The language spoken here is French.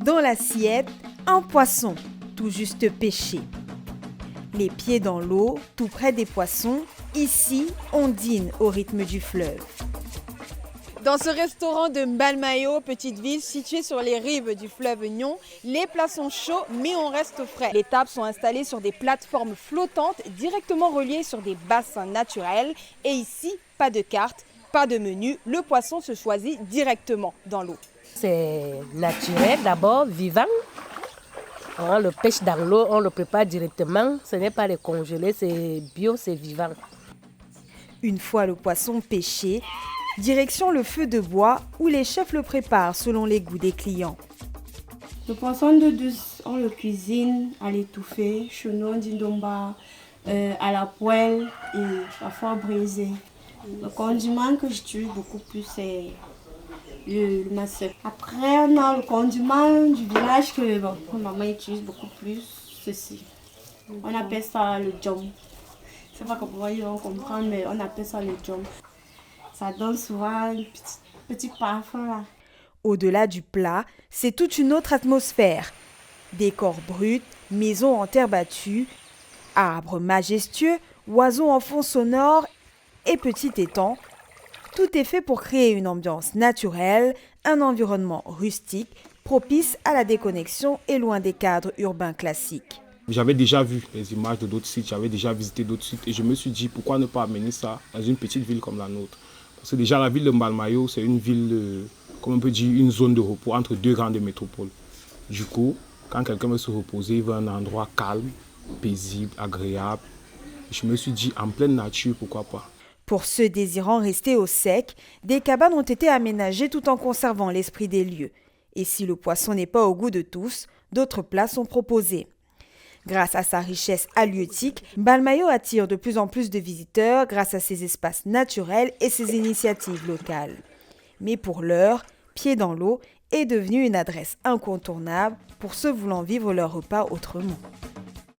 Dans l'assiette, un poisson, tout juste pêché. Les pieds dans l'eau, tout près des poissons. Ici, on dîne au rythme du fleuve. Dans ce restaurant de Mbalmayo, petite ville située sur les rives du fleuve Nyon, les plats sont chauds mais on reste au frais. Les tables sont installées sur des plateformes flottantes directement reliées sur des bassins naturels. Et ici, pas de carte, pas de menu, le poisson se choisit directement dans l'eau. C'est naturel d'abord, vivant. On le pêche dans l'eau, on le prépare directement. Ce n'est pas les congelés, c'est bio, c'est vivant. Une fois le poisson pêché, direction le feu de bois où les chefs le préparent selon les goûts des clients. Le poisson de douce, on le cuisine à l'étouffée, chenon d'indomba, à la poêle et parfois braisé. Le condiment que j'utilise beaucoup plus, c'est le macé. Après, on a le condiment du village que maman utilise beaucoup plus, ceci. On appelle ça le djom. Je ne sais pas comment ils vont comprendre, mais on appelle ça le djom. Ça donne souvent un petit parfum là. Au-delà du plat, c'est toute une autre atmosphère. Décor brut, maisons en terre battue, arbres majestueux, oiseaux en fond sonore et petit étang. Tout est fait pour créer une ambiance naturelle, un environnement rustique, propice à la déconnexion et loin des cadres urbains classiques. J'avais déjà vu les images de d'autres sites, j'avais déjà visité d'autres sites et je me suis dit pourquoi ne pas amener ça dans une petite ville comme la nôtre. Parce que déjà la ville de Mbalmayo, c'est une ville, comme on peut dire, une zone de repos entre deux grandes métropoles. Du coup, quand quelqu'un veut se reposer, il veut un endroit calme, paisible, agréable. Je me suis dit en pleine nature, pourquoi pas. Pour ceux désirant rester au sec, des cabanes ont été aménagées tout en conservant l'esprit des lieux. Et si le poisson n'est pas au goût de tous, d'autres plats sont proposés. Grâce à sa richesse halieutique, Mbalmayo attire de plus en plus de visiteurs grâce à ses espaces naturels et ses initiatives locales. Mais pour l'heure, Pied dans l'eau est devenu une adresse incontournable pour ceux voulant vivre leur repas autrement.